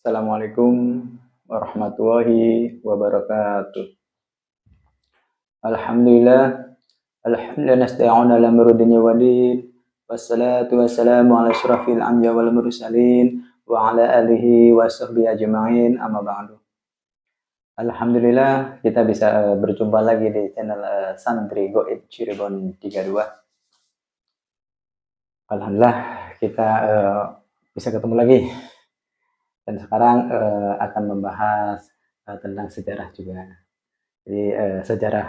Assalamualaikum warahmatullahi wabarakatuh. Alhamdulillah, alhamdulillah nasta'inu ala murudini wadin. Wassalatu wassalamu ala asyrafil anbiya wal mursalin wa ala alihi wa sahbihi ajma'in amma ba'du. Alhamdulillah kita bisa berjumpa lagi di channel Santri Goib Cirebon 32. Alhamdulillah kita bisa ketemu lagi. Dan sekarang akan membahas tentang sejarah juga. Jadi sejarah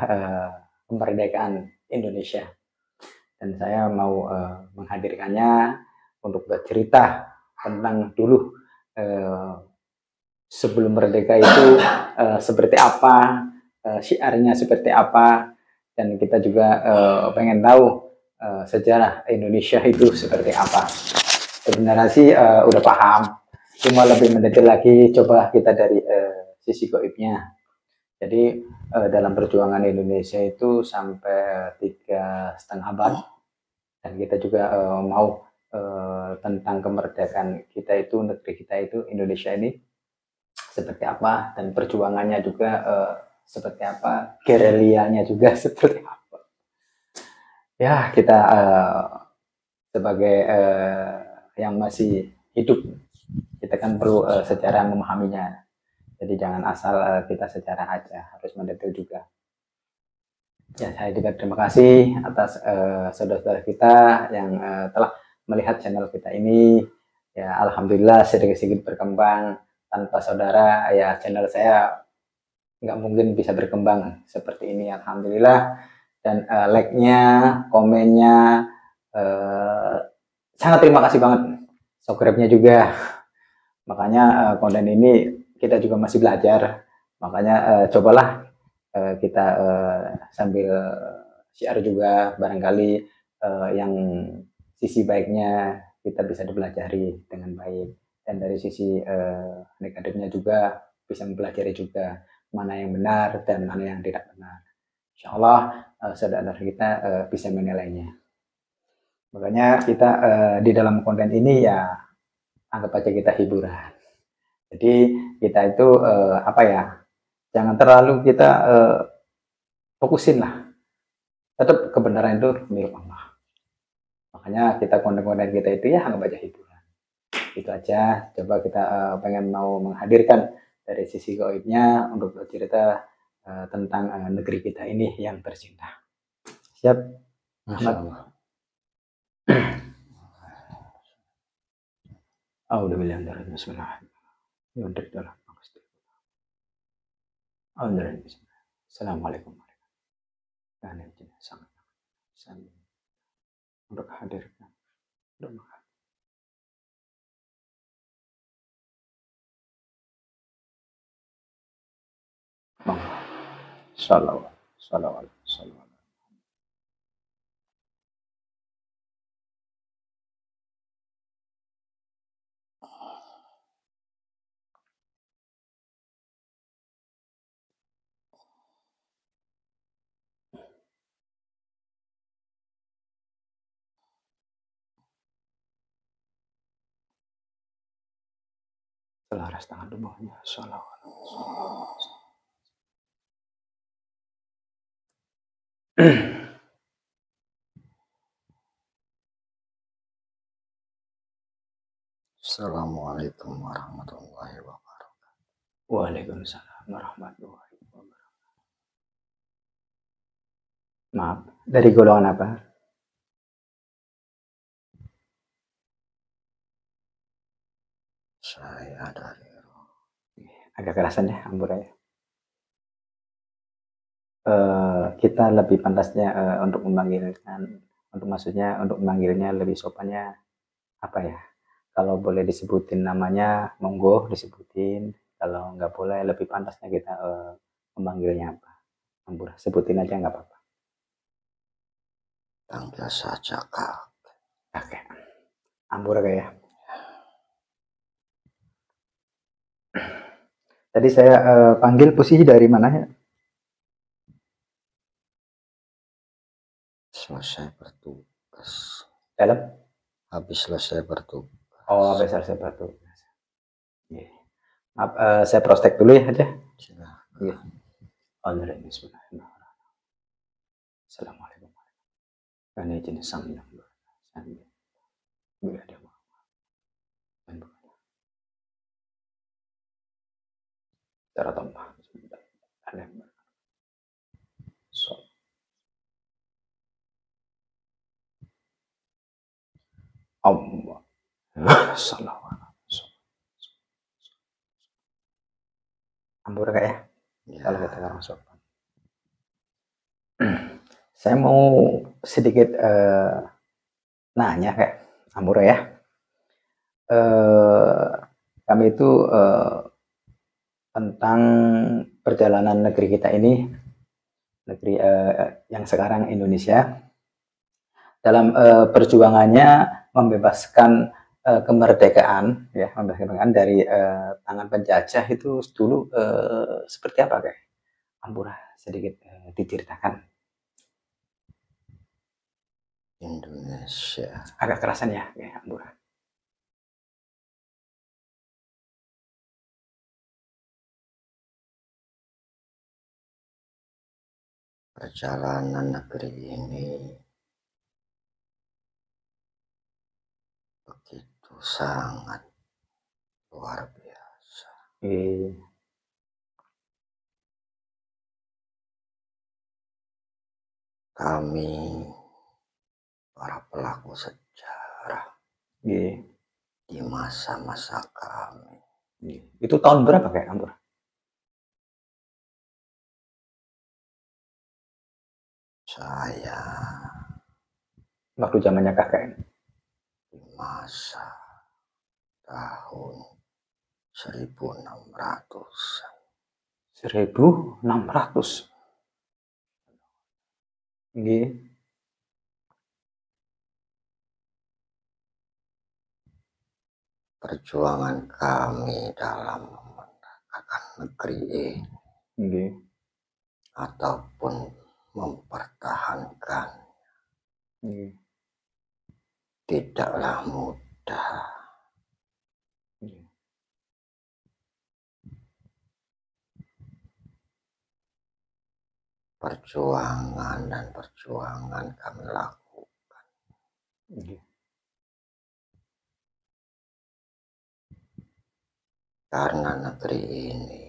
kemerdekaan Indonesia. Dan saya mau menghadirkannya untuk bercerita tentang dulu sebelum merdeka itu seperti apa, syiarnya seperti apa, dan kita juga pengen tahu sejarah Indonesia itu seperti apa. Sebenarnya sih udah paham, cuma lebih mendetail lagi coba kita dari sisi goibnya. Jadi dalam perjuangan Indonesia itu sampai 3,5 abad, dan kita juga mau tentang kemerdekaan kita itu, negeri kita itu Indonesia ini seperti apa, dan perjuangannya juga seperti apa, gerilianya juga seperti apa. Ya kita sebagai yang masih hidup, kita kan perlu secara memahaminya. Jadi jangan asal kita sejarah aja, harus mendetail juga. Ya, saya juga terima kasih atas saudara-saudara kita yang telah melihat channel kita ini. Ya, alhamdulillah sedikit-sedikit berkembang. Tanpa saudara, ya channel saya nggak mungkin bisa berkembang seperti ini. Alhamdulillah. Dan like-nya, komennya, sangat terima kasih banget. Subscribe-nya juga. Makanya konten ini kita juga masih belajar, makanya cobalah kita sambil share juga, barangkali yang sisi baiknya kita bisa dipelajari dengan baik, dan dari sisi negatifnya juga bisa mempelajari juga mana yang benar dan mana yang tidak benar. Insya Allah saudara kita bisa menilainya. Makanya kita di dalam konten ini ya anggap aja kita hiburan. Jadi kita itu apa ya, jangan terlalu kita fokusin lah. Tetap kebenaran itu milik Allah. Makanya kita konten-konten kita itu ya anggap aja hiburan. Itu aja. Coba kita pengen mau menghadirkan dari sisi goibnya untuk bercerita tentang negeri kita ini yang tercinta. Siap, Ahmad? Alhamdulillah, bismillahirrahmanirrahim. Assalamualaikum warahmatullahi wabarakatuh. Untuk hadirkan. Salawat. Selaras tangan tubuhnya. Salawat. Assalamualaikum warahmatullahi wabarakatuh. Waalaikumsalam warahmatullahi wabarakatuh. Maaf, dari golongan apa? Saya dari Agak kerasan ya, ampura ya. Kita lebih pantasnya untuk memanggilkan, untuk maksudnya untuk memanggilnya lebih sopannya apa ya? Kalau boleh disebutin namanya, monggo disebutin. Kalau nggak boleh, lebih pantasnya kita memanggilnya apa? Ampura, sebutin aja nggak apa-apa. Panggil saja Kak. Oke, ampura kayak. Tadi saya panggil posisi dari mana ya? Selesai bertugas. Dalam? Habis selesai bertugas. Oh, habis selesai bertugas. Yeah. Maaf, saya prostek dulu ya aja. Silakan. Iya. Bismillahirrahmanirrahim. Assalamualaikum. Ini jenis samnya. Cara tambah. So. Allah. Salah. Ampun kak ya. Kalau Ya, kita orang sopan. Saya mau sedikit nanya kayak Ampura ya. Kami itu tentang perjalanan negeri kita ini, negeri yang sekarang Indonesia, dalam perjuangannya membebaskan kemerdekaan, ya, membebaskan dari tangan penjajah itu dulu seperti apa kayak Ampura sedikit diceritakan. Indonesia. Agak kerasan ya, kayak Ampura. Perjalanan negeri ini begitu sangat luar biasa. Kami para pelaku sejarah di masa-masa kami. Itu tahun berapa kayak Ampura? Saya Waktu zamannya kakek. di masa tahun 1600-an. 1600. Perjuangan kami dalam memerdekakan negeri ini ataupun mempertahankan tidaklah mudah. Perjuangan dan perjuangan kami lakukan. Karena negeri ini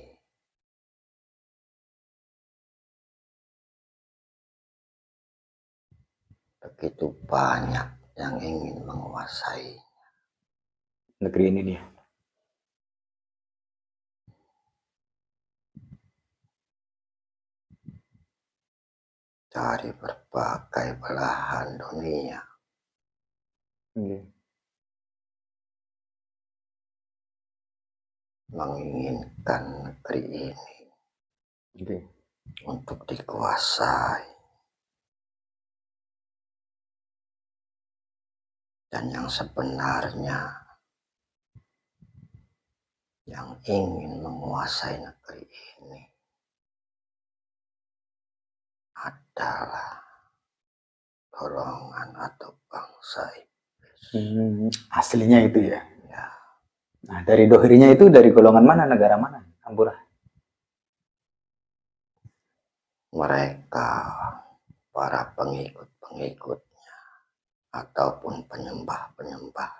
begitu banyak yang ingin menguasai negeri ini dia. dari berbagai belahan dunia. Menginginkan negeri ini untuk dikuasai. Dan yang sebenarnya yang ingin menguasai negeri ini adalah golongan atau bangsa iblis. Aslinya itu ya. Ya. Nah, dari dohirnya itu dari golongan mana, negara mana, Ampura? Mereka, para pengikut-pengikutnya, ataupun penyembah-penyembah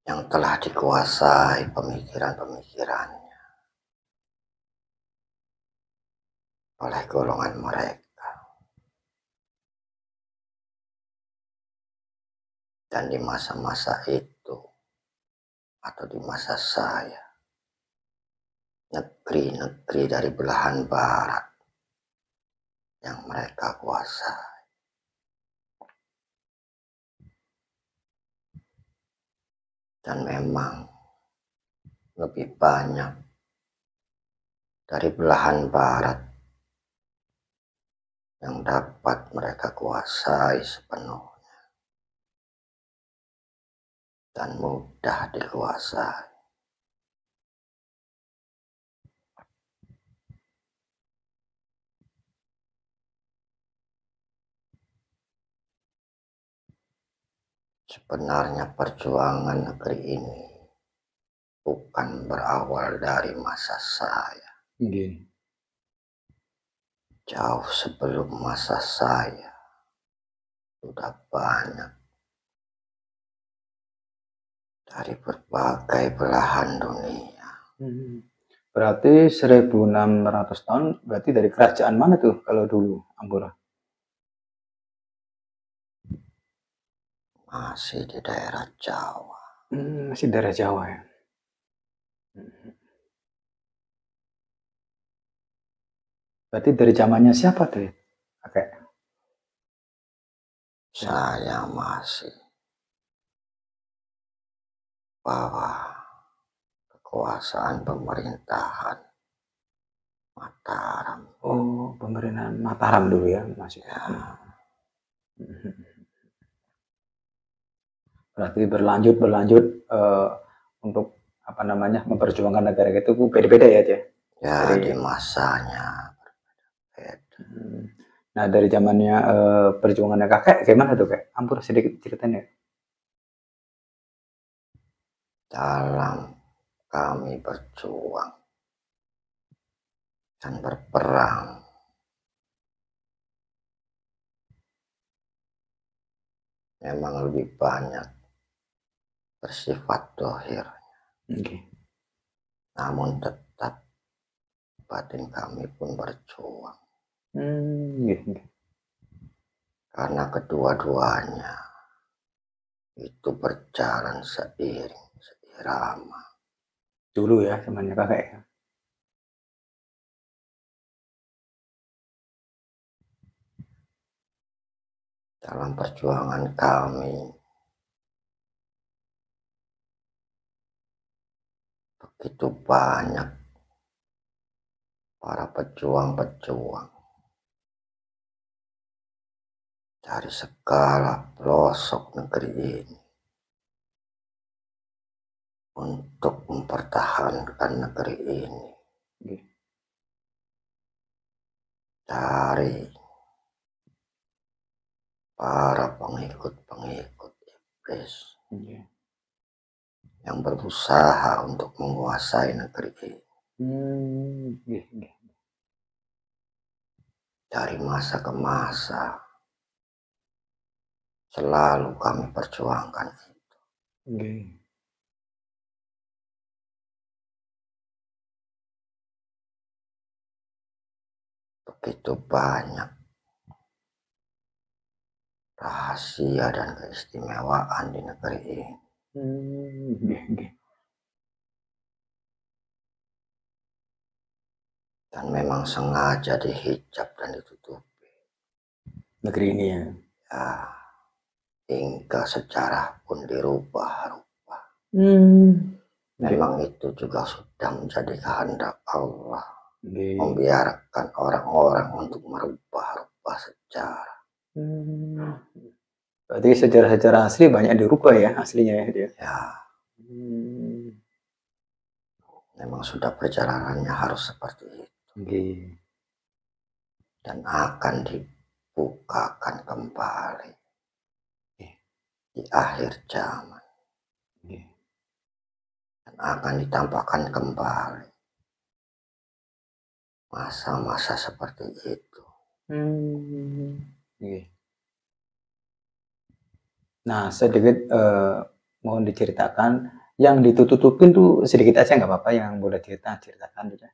yang telah dikuasai pemikiran-pemikirannya oleh golongan mereka. Dan di masa-masa itu, atau di masa saya, negeri-negeri dari belahan barat yang mereka kuasai dan memang lebih banyak dari belahan barat yang dapat mereka kuasai sepenuhnya dan mudah dikuasai. Sebenarnya perjuangan negeri ini bukan berawal dari masa saya. Nggih. Jauh sebelum masa saya sudah banyak dari berbagai belahan dunia. Berarti 1600 tahun berarti dari kerajaan mana tuh kalau dulu Ampura? Masih di daerah Jawa. Masih daerah Jawa ya. Berarti dari zamannya siapa tuh ya? Kakek? Saya masih bawah kekuasaan pemerintahan Mataram. Oh, pemerintahan Mataram dulu ya masih. Ya, Berarti berlanjut untuk apa namanya memperjuangkan negara itu beda-beda ya, Cek? ya Dari di masanya berbeda. Nah, dari zamannya perjuangannya kakek gimana tuh, Kak? Ampun sedikit ceritanya. Dalam kami berjuang dan berperang, memang lebih banyak bersifat dohir. Okay. Namun tetap batin kami pun berjuang. Okay. Karena kedua-duanya itu berjalan seiring, seirama. Dulu ya zamannya kakek ya. Dalam perjuangan kami, begitu banyak para pejuang-pejuang dari segala pelosok negeri ini untuk mempertahankan negeri ini. Okay. Dari para pengikut-pengikut iblis yang berusaha untuk menguasai negeri ini. Dari masa ke masa selalu kami perjuangkan itu. Begitu banyak rahasia dan keistimewaan di negeri ini. Dan memang sengaja dihijab dan ditutupi. Negeri ini ya. Ya, hingga sejarah pun dirubah-rubah. Memang itu juga sudah menjadi kehendak Allah. Membiarkan orang-orang untuk merubah-rubah sejarah. Berarti sejarah-sejarah asli banyak dirubah ya aslinya ya dia. Ya. Memang sudah perjalanannya harus seperti itu. Dan akan dibukakan kembali di akhir zaman. Dan akan ditampakkan kembali masa-masa seperti itu. Nah, sedikit mohon diceritakan yang ditutupin tuh sedikit aja nggak apa-apa, yang boleh ceritakan juga.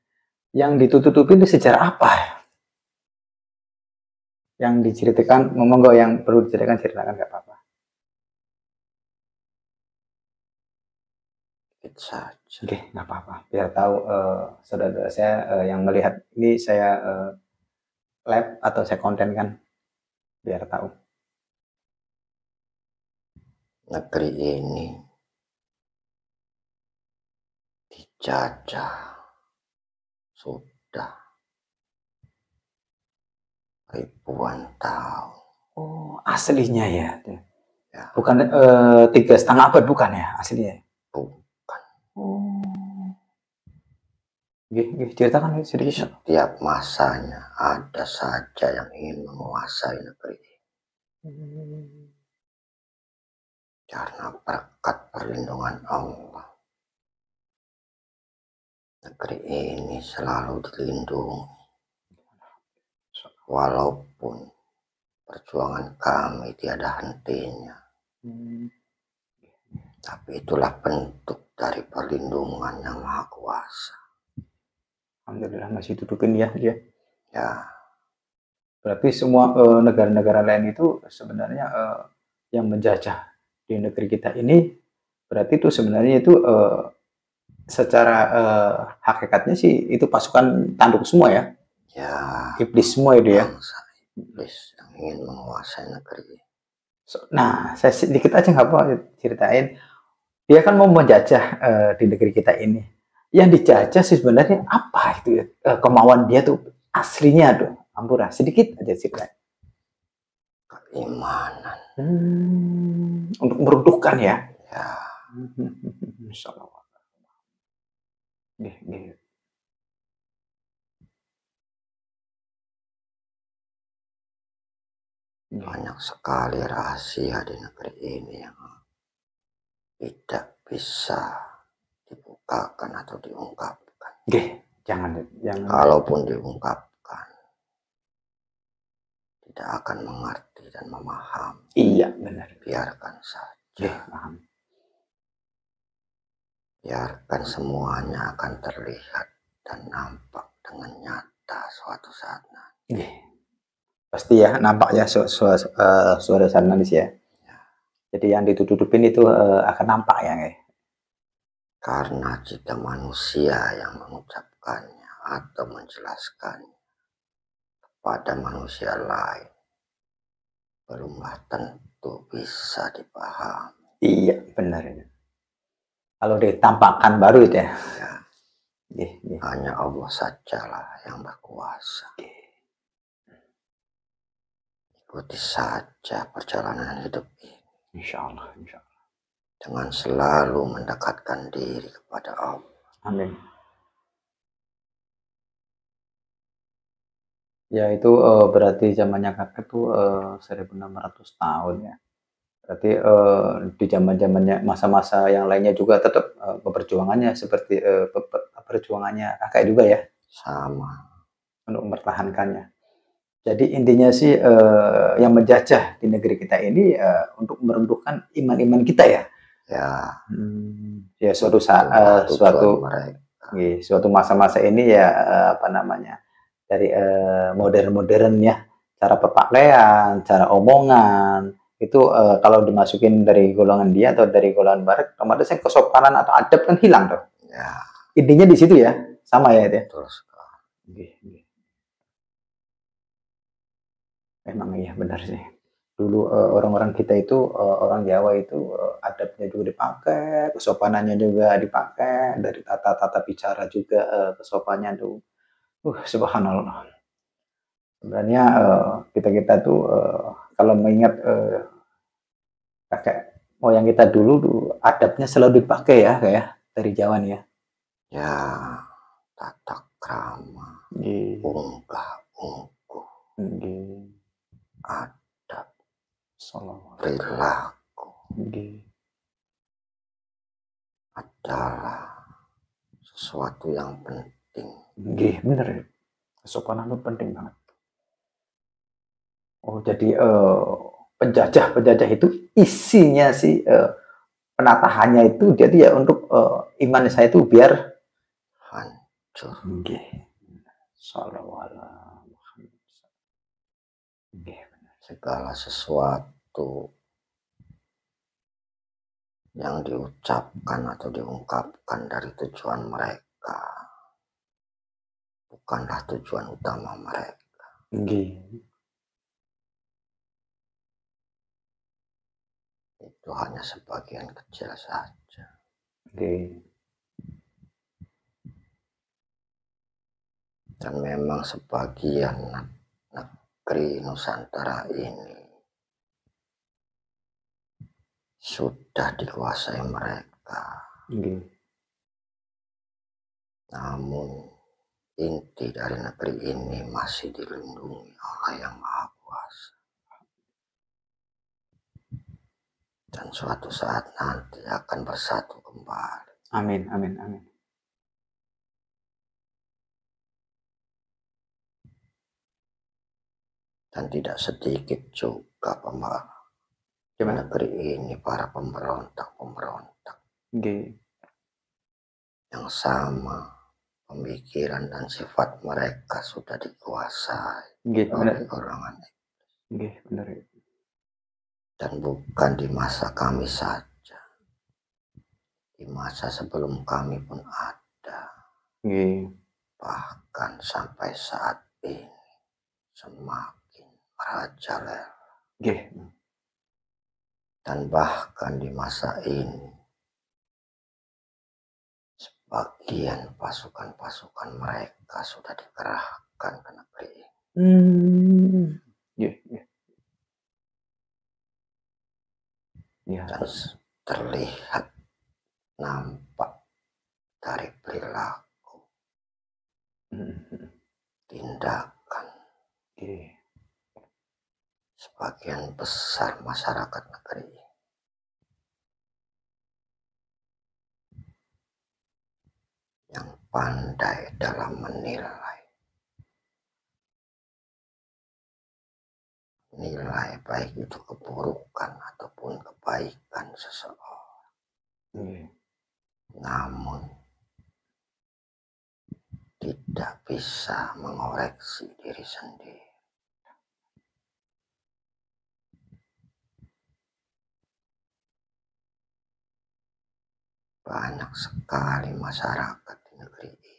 Yang ditutupin itu sejarah apa ya? Yang diceritakan, monggo yang perlu ceritakan nggak apa-apa. Itu saja. Oke, nggak apa-apa. Biar tahu saudara saya yang melihat ini saya live atau saya konten kan, biar tahu. Negeri ini dijajah sudah ribuan tahun. Oh, aslinya ya. Ya. Bukan 3,5 abad bukan ya aslinya. Bukan. Oh. Ceritakan sedikit. Setiap masanya ada saja yang ingin menguasai negeri ini. Karena berkat perlindungan Allah negeri ini selalu dilindungi. Walaupun perjuangan kami tiada hentinya. Tapi itulah bentuk dari perlindungan yang Maha Kuasa. Alhamdulillah masih dudupin ya dia. Ya, Berarti semua negara-negara lain itu sebenarnya yang menjajah di negeri kita ini, berarti itu sebenarnya itu secara hakikatnya sih itu pasukan tanduk semua ya, ya, iblis semua itu ya. bangsa iblis yang ingin menguasai negeri ini. Nah, saya sedikit aja nggak apa ceritain. Dia kan mau menjajah di negeri kita ini. Yang dijajah sih sebenarnya apa itu ya? Kemauan dia tuh aslinya tuh, Ampura. Sedikit aja ceritain. Keimanan. Untuk meruntuhkan ya. Ya, Insya Allah. Gih. banyak sekali rahasia di negeri ini yang tidak bisa dibukakan atau diungkapkan. Jangan. Kalaupun diungkapkan, tidak akan mengerti dan memahami. Iya, benar. Biarkan saja. Paham. Biarkan semuanya akan terlihat dan nampak dengan nyata suatu saat nanti. Pasti ya, nampak ya suara sana ya. Jadi yang ditutupin itu akan nampak ya. Karena jika manusia yang mengucapkannya atau menjelaskannya kepada manusia lain, belumlah tentu bisa dipahami. Iya, benar. Kalau ditampakkan baru itu ya. Hanya Allah sajalah yang berkuasa. Ikuti saja perjalanan hidup ini. Insya Allah. Dengan selalu mendekatkan diri kepada Allah. Amin. Ya itu berarti zamannya kakek itu 1600 tahun ya. Berarti di zaman-zamannya masa-masa yang lainnya juga tetap perjuangannya seperti perjuangannya kakek juga ya. Sama. Untuk mempertahankannya. Jadi intinya sih yang menjajah di negeri kita ini untuk meruntuhkan iman-iman kita ya. Ya suatu saat suatu masa-masa ini ya apa namanya dari modern ya, cara berpakaian, cara omongan itu kalau dimasukin dari golongan dia atau dari golongan barat, otomatis kesopanan atau adab kan hilang tuh. Ya. Intinya di situ ya, sama ya itu. Memang iya benar sih. Dulu orang-orang kita itu orang Jawa itu adabnya juga dipakai, kesopanannya juga dipakai, dari tata bicara juga kesopanannya tuh. Subhanallah. Sebenarnya kita tuh kalau mengingat kakek moyang kita dulu tuh adabnya selalu dipakai ya kayak dari Jawa nih ya. Ya, tata krama, unggah ungguh, adab, perilaku adalah sesuatu yang penting. Bener ya. Kesopanan itu penting banget. Oh jadi penjajah itu isinya sih penatahannya itu jadi ya untuk iman saya itu biar hancur. Segala sesuatu yang diucapkan atau diungkapkan dari tujuan mereka bukanlah tujuan utama mereka. Itu hanya sebagian kecil saja. Dan memang sebagian negeri Nusantara ini sudah dikuasai mereka. Namun inti dari negeri ini masih dilindungi oleh Yang Maha Kuasa. Dan suatu saat nanti akan bersatu kembali. Amin. Dan tidak sedikit juga Gimana? negeri ini para pemberontak-pemberontak yang sama pemikiran dan sifat mereka sudah dikuasai oleh golongan. Benar. Dan bukan di masa kami saja, di masa sebelum kami pun ada. Bahkan sampai saat ini semakin merajalela. Dan bahkan di masa ini sebagian pasukan-pasukan mereka sudah dikerahkan ke negeri ini. Dan terlihat nampak dari perilaku, tindakan sebagian besar masyarakat negeri ini yang pandai dalam menilai baik itu keburukan ataupun kebaikan seseorang. Namun tidak bisa mengoreksi diri sendiri. Banyak sekali masyarakat di negeri ini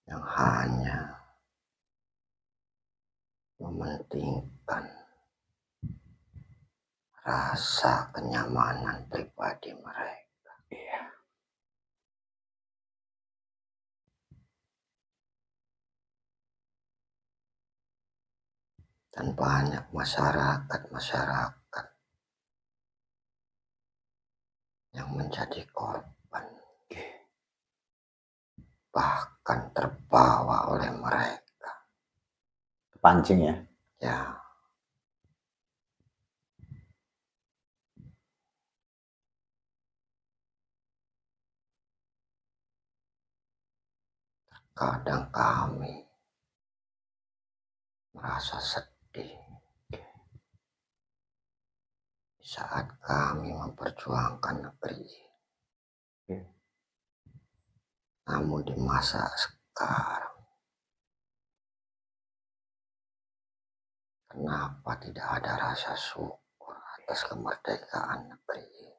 yang hanya mementingkan rasa kenyamanan pribadi mereka. Dan banyak masyarakat yang menjadi korban, bahkan terbawa oleh mereka. Pancing ya? Ya. Kadang kami merasa sedih saat kami memperjuangkan negeri ini. Namun di masa sekarang, kenapa tidak ada rasa syukur atas kemerdekaan negeri ini?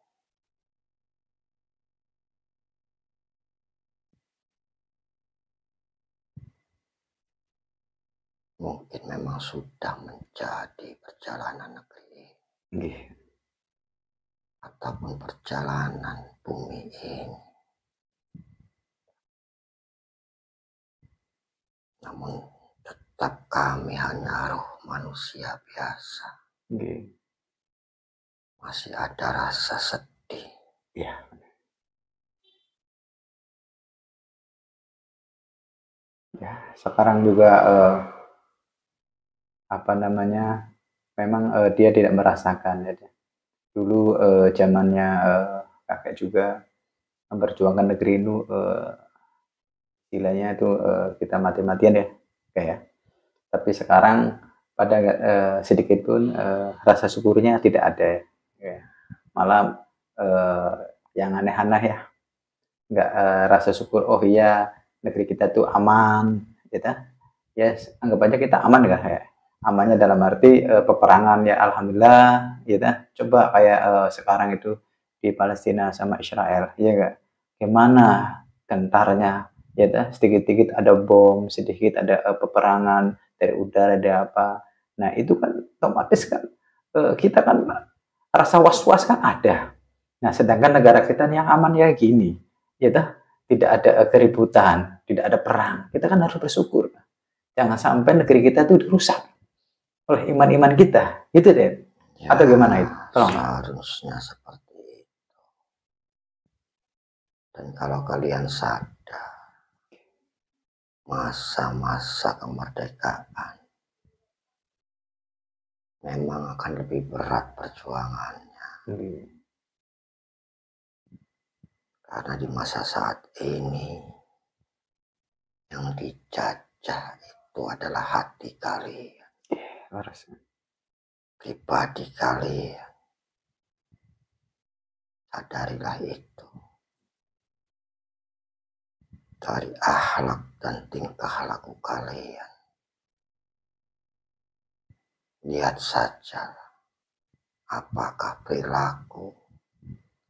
Mungkin memang sudah menjadi perjalanan negeri ini, ataupun perjalanan bumi ini. Namun tetap kami hanya roh manusia biasa. Masih ada rasa sedih. Ya, sekarang juga memang dia tidak merasakan ya. Dulu zamannya kakek juga memperjuangkan negeri itu, istilahnya itu kita mati-matian ya kayak. Tapi sekarang pada sedikit pun rasa syukurnya tidak ada ya. Malah yang aneh-aneh ya, nggak rasa syukur, oh iya negeri kita tuh aman gitu ya, anggap aja kita aman nggak ya. Amannya dalam arti peperangan ya alhamdulillah gitu. Coba kayak sekarang itu di Palestina sama Israel ya enggak, gimana gentarnya ya, sedikit-sedikit ada bom, sedikit ada peperangan dari udara, ada apa. Nah itu kan otomatis kan kita kan rasa was-was kan ada. Nah sedangkan negara kita yang aman ya gini ya, tidak ada keributan, tidak ada perang, kita kan harus bersyukur. Jangan sampai negeri kita itu dirusak oleh iman-iman kita, gitu deh. Ya, atau gimana itu? Tolong. Seharusnya seperti itu. Dan kalau kalian sadar, masa-masa kemerdekaan memang akan lebih berat perjuangannya. Karena di masa saat ini Yang dijajah itu adalah hati kalian, pribadi kalian. Sadarilah itu. Dari akhlak dan tingkah laku kalian. Lihat saja apakah perilaku,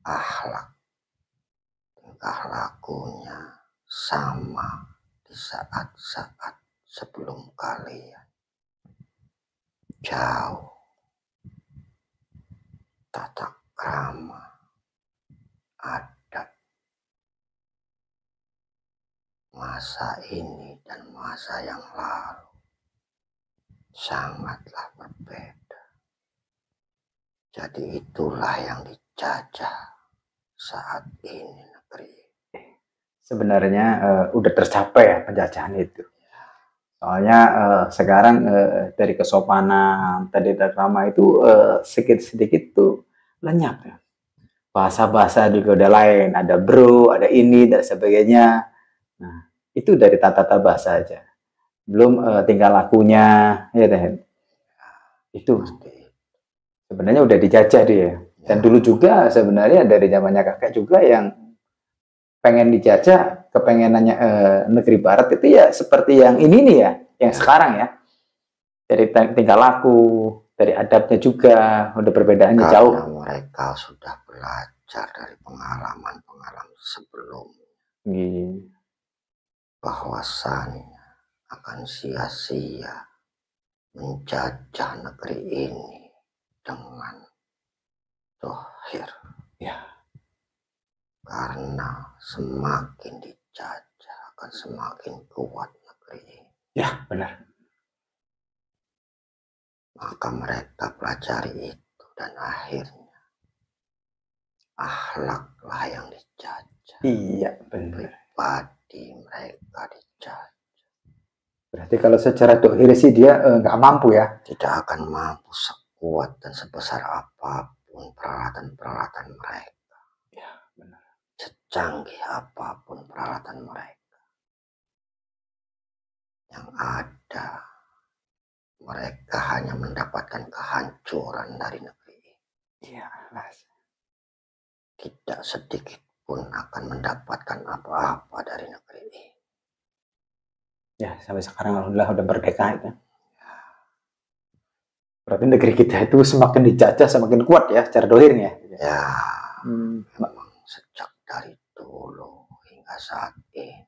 akhlak, tingkah lakunya sama di saat-saat sebelum kalian. Jauh. Tata krama, adat, masa ini dan masa yang lalu sangatlah berbeda. Jadi itulah yang dijajah saat ini negeri. Sebenarnya udah tercapai ya penjajahan itu. Soalnya sekarang dari kesopanan, tadi drama itu sedikit-sedikit tuh lenyap ya. Bahasa-bahasa juga udah lain, ada bro, ada ini dan sebagainya. Nah, itu dari tata bahasa aja. Belum tingkah lakunya, ya kan. Itu sebenarnya udah dijajah dia. Dan dulu juga sebenarnya dari zamannya kakek juga yang pengen dijajah, kepengenannya negeri barat itu ya seperti yang ini nih ya, yang sekarang ya. Dari tingkah laku, dari adabnya juga udah perbedaannya jauh. Karena mereka sudah belajar dari pengalaman-pengalaman sebelumnya. Bahwasannya akan sia-sia menjajah negeri ini dengan dohir. Ya. Karena semakin dijajah akan semakin kuat negeri ini. Ya, benar. Maka mereka pelajari itu dan akhirnya akhlaklah yang dijajah. Iya, benar. Pribadi mereka dijajah. Berarti kalau secara dohir sih dia nggak mampu ya? Tidak akan mampu sekuat dan sebesar apapun peralatan-peralatan mereka. Ya, benar. Secanggih apapun peralatan mereka. Yang ada, mereka hanya mendapatkan kehancuran dari negeri ini. Iya, Mas. Tidak sedikit pun akan mendapatkan apa-apa dari negeri ini. Ya, sampai sekarang alhamdulillah udah merdeka itu. Berarti negeri kita itu semakin dijajah semakin kuat ya secara dohirnya. Ya, memang sejak dari dulu hingga saat ini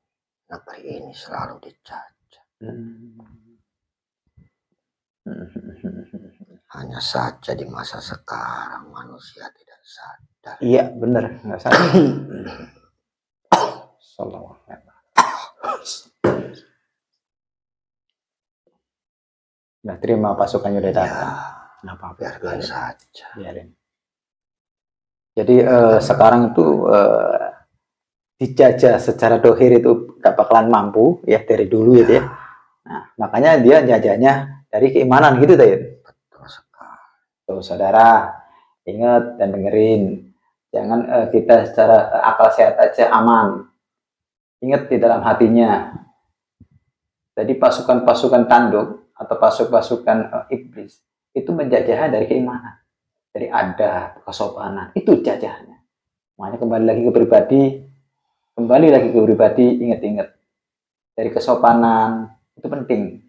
negeri ini selalu dijajah. Hanya saja di masa sekarang manusia tidak sadar. Iya, benar, nggak sadar. Nah, terima pasukannya udah datang. Nggak apa-apa, biarkan saja. Biarin. Jadi sekarang itu dijajah secara dohir itu nggak bakalan mampu ya dari dulu ya. Nah, makanya dia jajahnya dari keimanan gitu Tayud. Betul sekali. Tuh saudara, ingat dan dengerin. Jangan kita secara akal sehat aja aman. Ingat di dalam hatinya. Jadi pasukan-pasukan tanduk atau pasukan iblis itu menjajah dari keimanan, dari adab, kesopanan, itu jajahnya. Makanya kembali lagi ke pribadi, ingat-ingat dari kesopanan itu penting.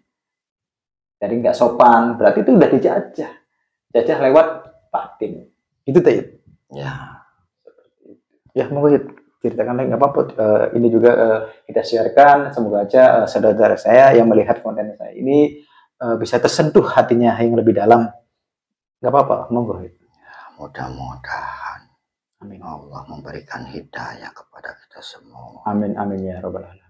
Dari nggak sopan berarti itu udah dijajah, jajah lewat batin. Gitu Tayud. Ya monggo ceritakan lagi nggak apa-apa. Ini juga kita sharekan. Semoga aja saudara saya yang melihat konten saya ini bisa tersentuh hatinya yang lebih dalam. Nggak apa-apa, monggo. Ya, mudah-mudahan amin. Allah memberikan hidayah kepada kita semua. Amin, amin ya robbal alamin.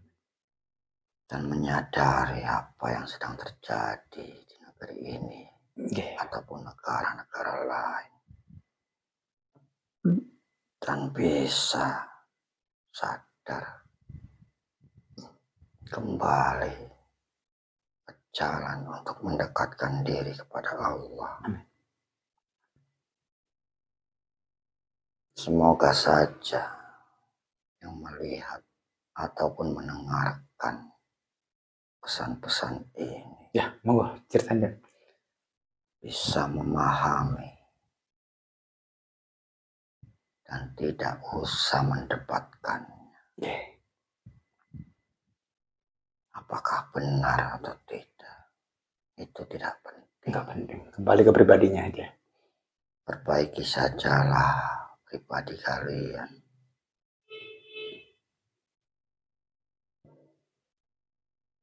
Dan menyadari apa yang sedang terjadi di negeri ini ataupun negara-negara lain. Dan bisa sadar kembali ke jalan untuk mendekatkan diri kepada Allah. Amin. Semoga saja yang melihat ataupun mendengarkan pesan-pesan ini Ya, monggo ceritanya. bisa memahami dan tidak usah mendebatkannya. Apakah benar atau tidak, itu tidak penting. Enggak penting. Kembali ke pribadinya aja. Perbaiki sajalah pribadi kalian.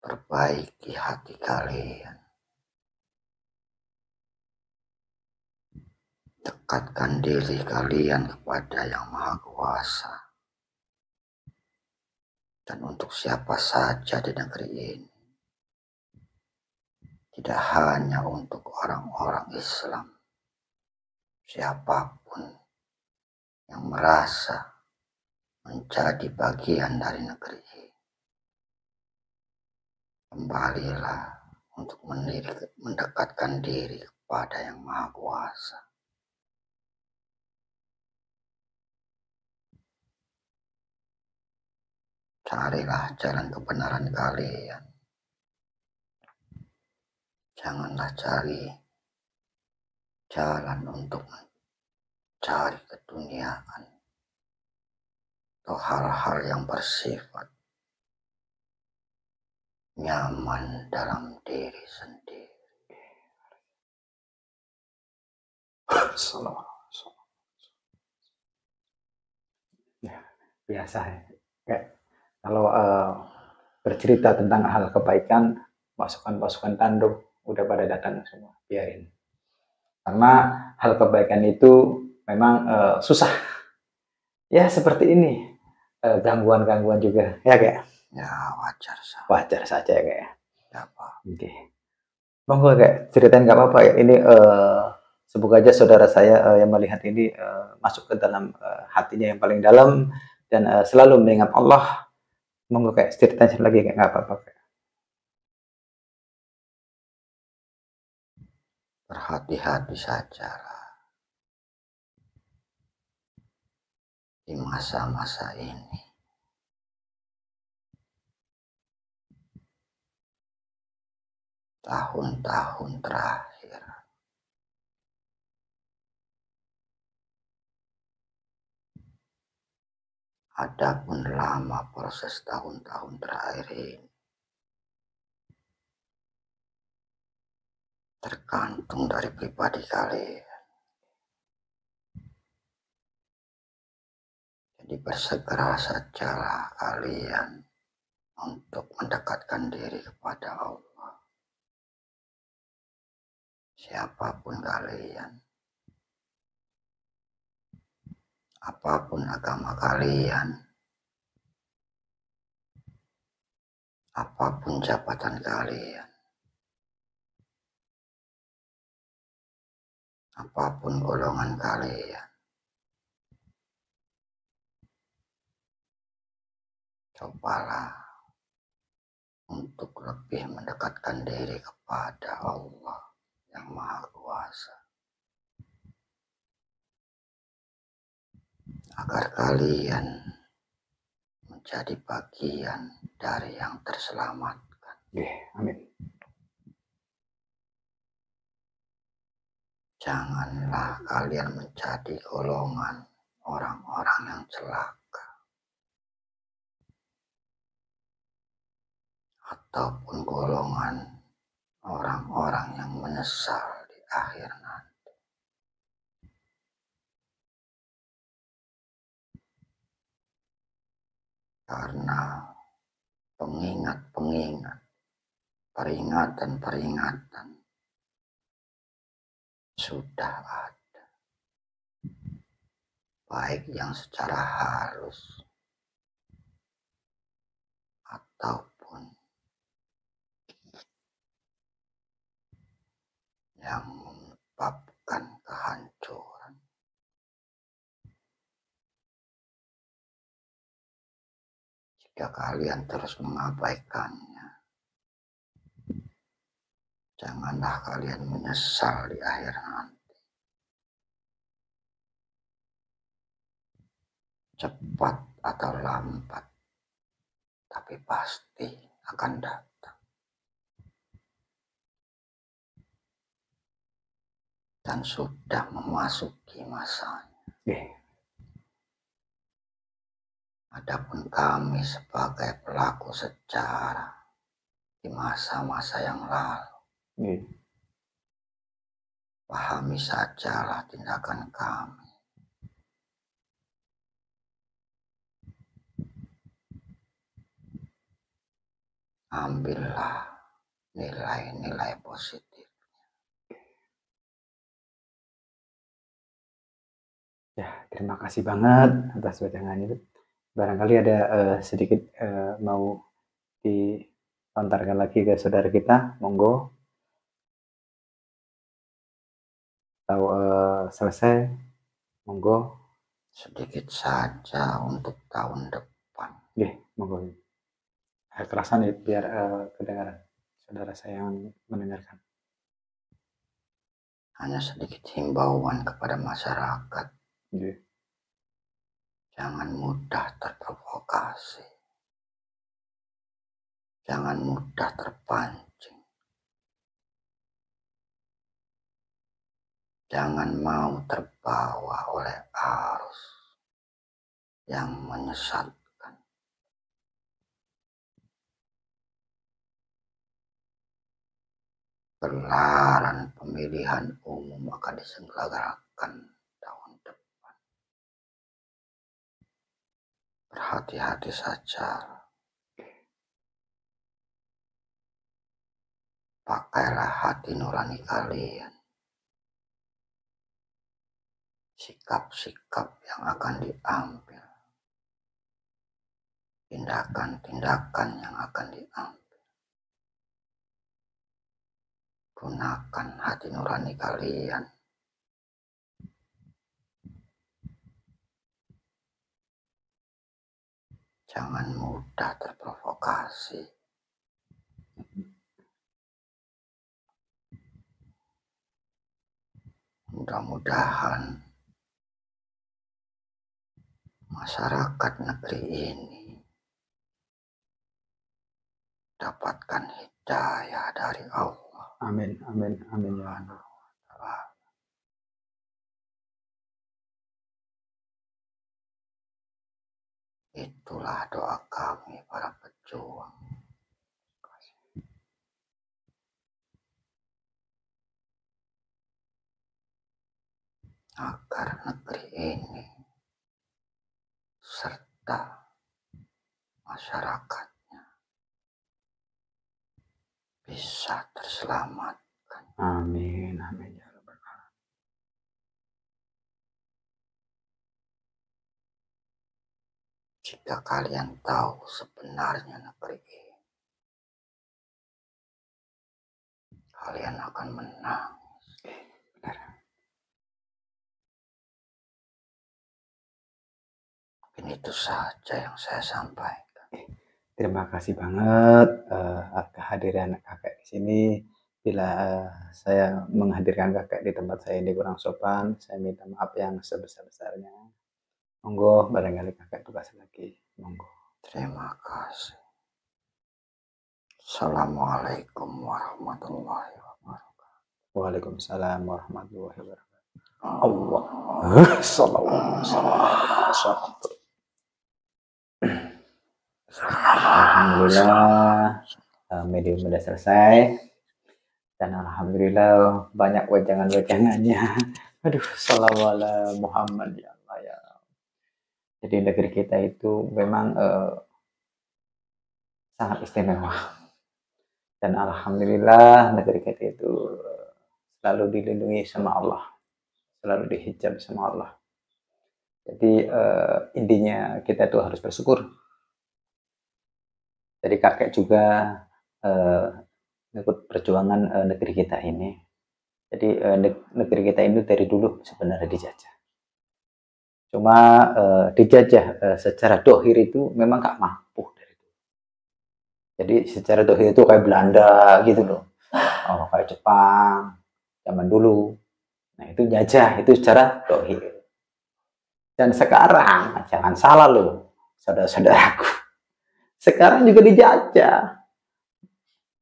Perbaiki hati kalian. Dekatkan diri kalian kepada Yang Maha Kuasa. Dan untuk siapa saja di negeri ini, tidak hanya untuk orang-orang Islam, siapapun yang merasa menjadi bagian dari negeri ini, kembalilah untuk mendekatkan diri kepada Yang Maha Kuasa. Carilah jalan kebenaran kalian. Janganlah cari jalan untuk mencari keduniaan atau hal-hal yang bersifat nyaman dalam diri sendiri. Ya, biasa ya. Kayak kalau bercerita tentang hal kebaikan, pasukan-pasukan tanduk udah pada datang semua, biarin. Karena hal kebaikan itu memang susah. Ya seperti ini, gangguan-gangguan juga, ya kayak. Ya wajar saja. Wajar saja ya kayak. Ya Pak. Oke. Monggo kayak ceritain nggak apa-apa ya. Ini semoga aja saudara saya yang melihat ini masuk ke dalam hatinya yang paling dalam dan selalu mengingat Allah. Monggo kayak ceritain lagi kayak nggak apa-apa. Berhati-hati sajalah di masa-masa ini. Tahun-tahun terakhir. Adapun lama proses tahun-tahun terakhir ini tergantung dari pribadi kalian. Jadi bersegera sajalah kalian untuk mendekatkan diri kepada Allah. Siapapun kalian, apapun agama kalian, apapun jabatan kalian, apapun golongan kalian, cobalah untuk lebih mendekatkan diri kepada Allah yang Maha Kuasa, agar kalian menjadi bagian dari yang terselamatkan. Amin. Janganlah kalian menjadi golongan orang-orang yang celaka ataupun golongan orang-orang yang menyesal di akhir nanti. Karena pengingat-pengingat, peringatan-peringatan sudah ada, baik yang secara halus ataupun yang menyebabkan kehancuran. Jika kalian terus mengabaikannya, janganlah kalian menyesal di akhir nanti. Cepat atau lambat, tapi pasti akan datang. dan sudah memasuki masanya. Adapun kami sebagai pelaku sejarah di masa-masa yang lalu, pahami sajalah tindakan kami. Ambillah nilai-nilai positif. Ya, terima kasih banget atas wejangan itu. Barangkali ada sedikit mau dilontarkan lagi ke saudara kita, monggo. Atau selesai, monggo. Sedikit saja untuk tahun depan. Monggo. Kerasan ya, biar kedengaran saudara saya yang mendengarkan. Hanya sedikit himbauan kepada masyarakat. Jangan mudah terprovokasi. Jangan mudah terpancing. Jangan mau terbawa oleh arus yang menyesatkan. Gelaran pemilihan umum akan diselenggarakan tahun depan. Berhati-hati saja. Pakailah hati nurani kalian. Sikap-sikap yang akan diambil, tindakan-tindakan yang akan diambil, gunakan hati nurani kalian. Jangan mudah terprovokasi. Mudah-mudahan masyarakat negeri ini dapatkan hidayah dari Allah. Amin, amin, amin ya Allah. Itulah doa kami para pejuang. Agar negeri ini serta masyarakatnya bisa terselamatkan. Amin, amin ya Rabbal Alamin. Jika kalian tahu sebenarnya negeri ini, kalian akan menang. Mungkin itu saja yang saya sampaikan. Terima kasih banget kehadiran kakek di sini. Bila saya menghadirkan kakek di tempat saya ini kurang sopan, saya minta maaf yang sebesar-besarnya. Monggo, barangkali kakek tugas lagi. Monggo. Terima kasih. Assalamualaikum warahmatullahi wabarakatuh. Waalaikumsalam warahmatullahi wabarakatuh. Allah. Alhamdulillah, medium sudah selesai. Dan alhamdulillah banyak wejangan-wejangannya. Aduh, sholawat Muhammad ya Allah ya. Jadi negeri kita itu memang sangat istimewa. Dan alhamdulillah negeri kita itu selalu dilindungi sama Allah, selalu dihijab sama Allah. Jadi intinya kita tuh harus bersyukur. Jadi kakek juga ikut perjuangan negeri kita ini. Jadi negeri kita ini dari dulu sebenarnya dijajah. Cuma dijajah secara dohir itu memang gak mampu dari itu. Jadi secara dohir itu kayak Belanda gitu loh, kayak Jepang zaman dulu. Nah itu jajah, itu secara dohir. Dan sekarang jangan salah loh, saudara-saudaraku. Sekarang juga dijajah.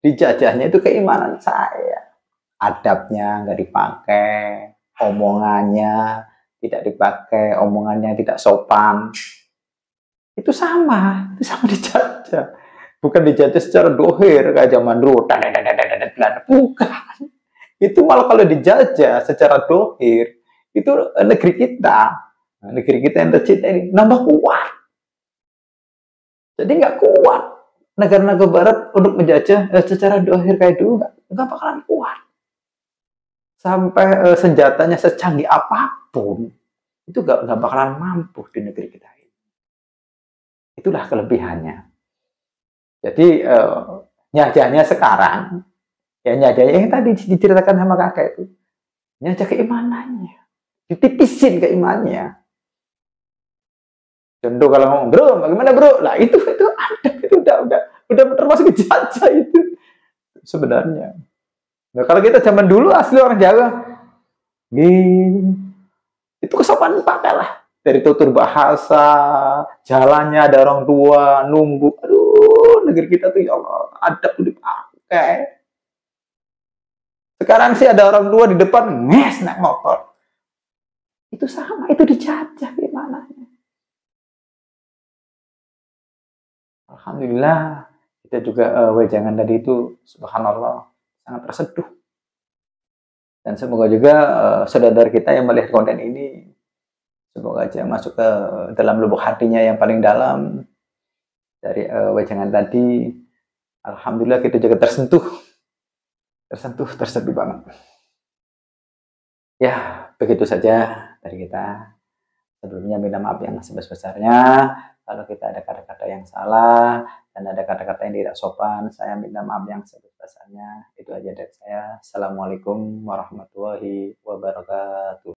Dijajahnya itu keimanan saya. Adabnya nggak dipakai, omongannya tidak dipakai, omongannya tidak sopan, itu sama dijajah. Bukan dijajah secara dohir kayak zaman dulu, bukan. Itu malah kalau dijajah secara dohir, itu negeri kita yang tercinta ini nambah kuat. Jadi nggak kuat negara-negara barat untuk menjajah secara dohir kayak dulu, nggak bakalan kuat. Sampai senjatanya secanggih apapun, itu nggak bakalan mampu di negeri kita ini. Itulah kelebihannya. Jadi nyajahnya sekarang, ya nyajahnya yang tadi diceritakan sama kakek itu, nyajah keimanannya, ditipisin keimanannya. Contoh kalau ngomong, bro, bagaimana bro? Lah itu ada, itu udah termasuk jajah itu sebenarnya. Nah kalau kita zaman dulu asli orang Jawa, itu kesopanan pakai lah. Dari tutur bahasa, jalannya ada orang tua, nunggu. Aduh, negeri kita tuh ya Allah, adab tuh dipakai. Sekarang sih ada orang tua di depan, nges naik motor. Itu sama, itu dijajah gimana. Alhamdulillah, kita juga wejangan tadi itu, subhanallah, sangat terseduh. Dan semoga juga saudara kita yang melihat konten ini, semoga aja masuk ke dalam lubuk hatinya yang paling dalam dari wejangan tadi. Alhamdulillah kita juga tersentuh banget. Ya, begitu saja dari kita. Sebelumnya minta maaf yang sebesar-besarnya kalau kita ada kata-kata yang salah dan ada kata-kata yang tidak sopan. Saya minta maaf yang sebesar-besarnya. Itu aja dari saya. Assalamualaikum warahmatullahi wabarakatuh.